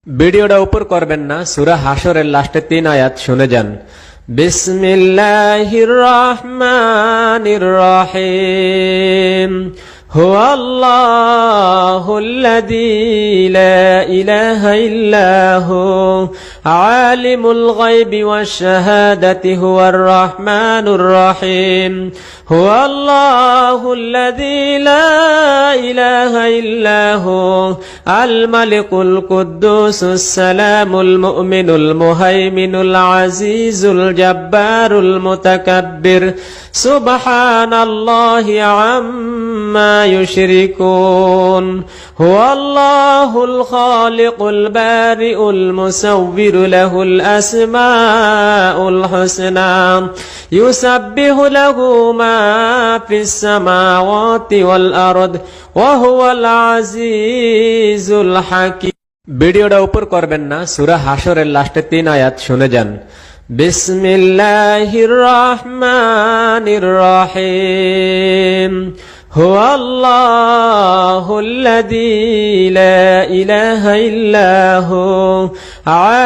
ভিডিওটা উপর করবেন না, সূরা হাশরের লাস্টে 3 আয়াত শুনে যান। বিসমিল্লাহির রহমানির রহিম। হুয়াল্লাহুল্লাযী লা ইলাহা ইল্লাহু আলিমুল গায়বি ওয়াশ শাহাদাতি হুয়ার রহমানুর রহিম। হুয়াল্লাহুল্লাযী লা ইলাহা ইল্লাহু আল মালিকুল কুদ্দুসুস সালামুল মুমিনুল মুহাইমিনুল আজিজুল জাব্বারুল মুতাকাব্বির। সুবহানাল্লাহি আম্মা يشركون. هو الله الخالق البارئ المصور له الأسماء الحسنى يسبح له ما في السماوات والأرض وهو العزيز الحكيم. ভিডিওটা উপর করবেন না, সূরা হাশরের লাস্টে 3 আয়াত শুনে যান। বিসমিল্লাহির রহমানির রহিম। হুয়াল্লাহুল্লাযী লা ইলাহা ইল্লাহু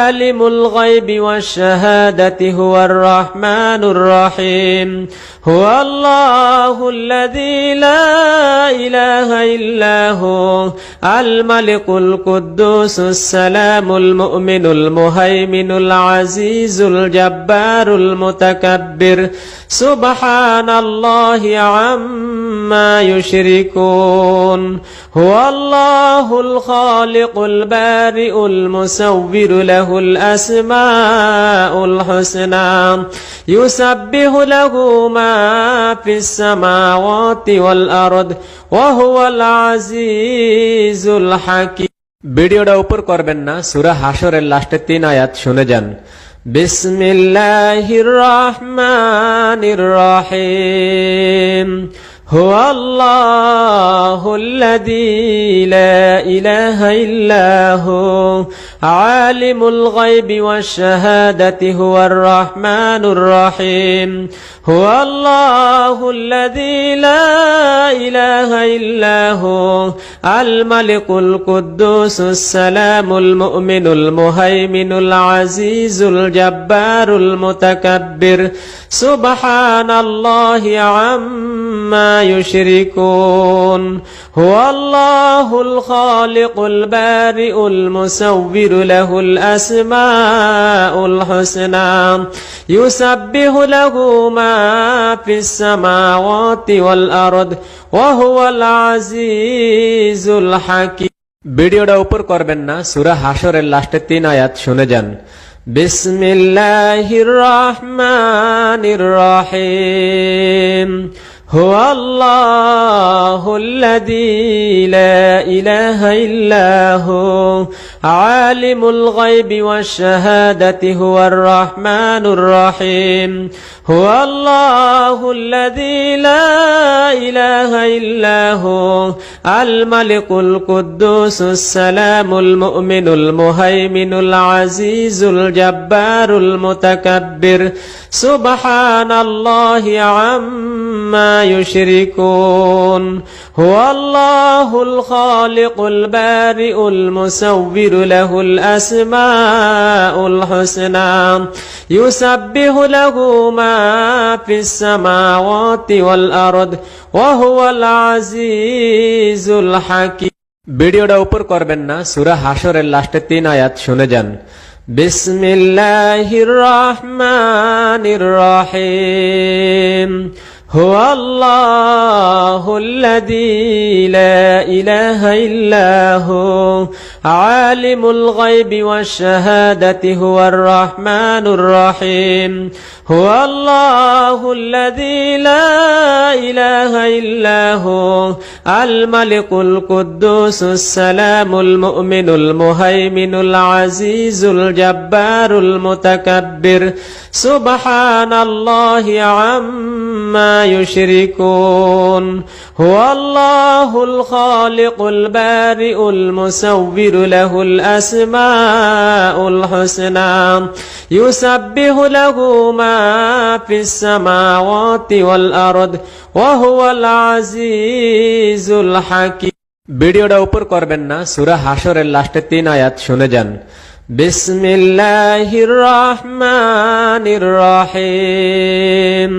আলিমুল গায়বি ওয়াশ শাহাদাতি হুয়ার রহমানুর রহিম। হুয়াল্লাহুল্লাযী লা ইলাহা ইল্লাহু আল মালিকুল কুদ্দুসুস সালামুল মুমিনুল মুহাইমিনুল আজিজুল জাব্বারুল মুতাকাব্বির। সুবহানাল্লাহি আম্মা يشركون. هو الله الخالق البارئ المصور له الأسماء الحسنى يسبح له ما في السماوات والأرض وهو العزيز الحكيم. ভিডিওটা উপর করবেন না, সূরা হাশরের লাস্টে 3 আয়াত শুনে যান। বিসমিল্লাহির রহমানির রহিম। হুয়াল্লাহুল্লাযী লা ইলাহা ইল্লাহু আলিমুল গায়বি ওয়াশ শাহাদাতি হুয়ার রহমানুর রহিম। হুয়াল্লাহুল্লাযী লা ইলাহা ইল্লাহু আল মালিকুল কুদ্দুসুস সালামুল মুমিনুল মুহাইমিনুল আজিজুল জাব্বারুল মুতাকাব্বির। সুবহানাল্লাহি আম্মা يشركون. هو الله الخالق البارئ المصور له الأسماء الحسنى يسبح له ما في السماوات والأرض وهو العزيز الحكيم. ভিডিওটা উপর করবেন না, সূরা হাশরের লাস্টে 3 আয়াত শুনে যান। বিসমিল্লাহির রহমানির রহিম। হুয়াল্লাহুল্লাযী লা ইলাহা ইল্লাহু আলিমুল গায়বি ওয়াশ শাহাদাতি হুয়ার রহমানুর রহিম। হুয়াল্লাহুল্লাযী লা ইলাহা ইল্লাহু আল মালিকুল কুদ্দুসুস সালামুল মুমিনুল মুহাইমিনুল আজিজুল জাব্বারুল মুতাকাব্বির। সুবহানাল্লাহি আম্মা يشركون. هو الله الخالق البارئ المصور له الأسماء الحسنى يسبح له ما في السماوات والأرض وهو العزيز الحكيم. ভিডিওটা উপর করবেন না, সূরা হাশরের লাস্টে 3 আয়াত শুনে যান। বিসমিল্লাহির রহমানির রহিম। হুয়াল্লাহুল্লাযী লা ইলাহা ইল্লাহু আলিমুল গায়বি ওয়াশ শাহাদাতি হুয়ার রহমানুর রহিম। হুয়াল্লাহুল্লাযী লা ইলাহা ইল্লাহু আল মালিকুল কুদ্দুসুস সালামুল মুমিনুল মুহাইমিনুল আজিজুল জাব্বারুল মুতাকাব্বির। সুবহানাল্লাহি আম্মা يشركون. هو الله الخالق البارئ المصور له الأسماء الحسنى يسبح له ما في السماوات والأرض وهو العزيز الحكيم. ভিডিওটা উপর করবেন না, সূরা হাশরের লাস্টে 3 আয়াত শুনে যান। বিসমিল্লাহির রহমানির রহিম।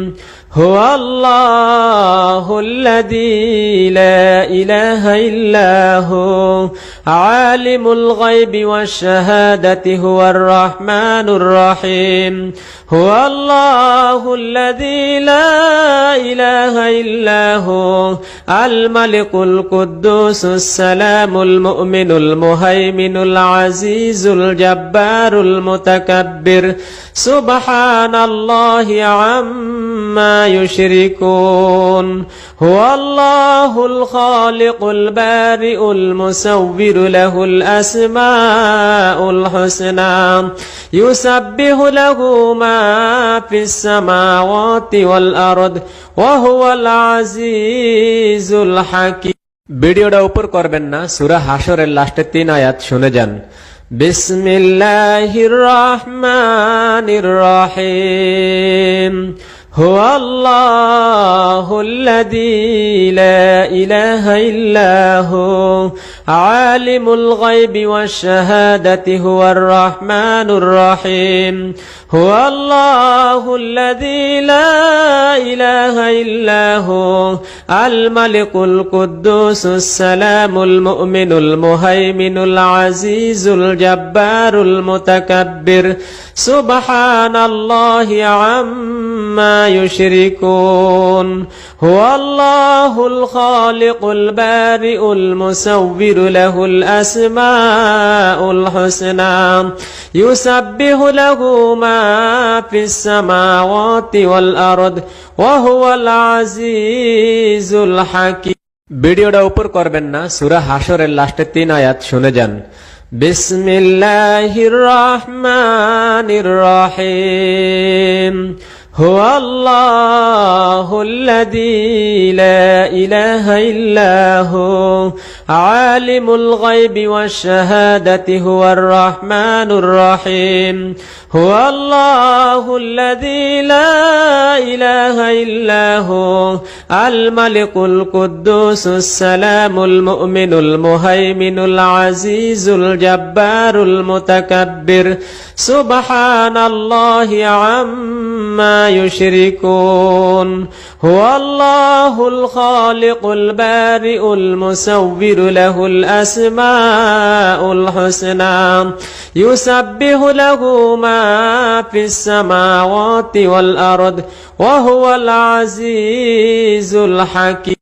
হুয়াল্লাহুল্লাযী লা ইলাহা ইল্লা হু আলিমুল গায়বি ওয়াশ শাহাদাতি হুয়ার রহমানুর রহিম। হুয়াল্লাহুল্লাযী লা ইলাহা ইল্লা হু আল মালিকুল কুদ্দুসুস সালামুল মুমিনুল মুহাইমিনুল আজিজুল জাব্বারুল মুতাকাব্বির। সুবহানাল্লাহি আম্মা يشركون هو الله الخالق البارئ المصور له الأسماء الحسنى يسبح له ما في السماوات والأرض وهو العزيز الحكيم। ভিডিওটা উপর করবেন না, সূরা হাশরের লাস্টে 3 আয়াত শুনে যান। বিসমিল্লাহির রহমানির রহিম। হুয়াল্লাহুল্লাযী লা ইলাহা ইল্লা হু আলিমুল গায়বি ওয়াশ শাহাদাতি হুয়ার রহমানুর রহিম। হুয়াল্লাহুল্লাযী লা ইলাহা ইল্লা হু আল মালিকুল কুদ্দুসুস সালামুল মুমিনুল মুহাইমিনুল আজিজুল জাব্বারুল মুতাকাব্বির। সুবহানাল্লাহি আম্মা يشركون هو الله الخالق البارئ المصور له الأسماء الحسنى يسبح له ما في السماوات والأرض وهو العزيز الحكيم। ভিডিওটা উপর করবেন না, সূরা হাশরের লাস্টে 3 আয়াত শুনে যান। বিসমিল্লাহির রহমানির রহিম। هو الله الذي لا إله إلا هو عالم الغيب والشهادة هو الرحمن الرحيم. هو الله الذي لا إله إلا هو الملك القدوس السلام المؤمن المهيمن العزيز الجبار المتكبر. سبحان الله عما يشركون هو الله الخالق البارئ المصور له الأسماء الحسنى يسبح له ما في السماوات والأرض وهو العزيز الحكيم।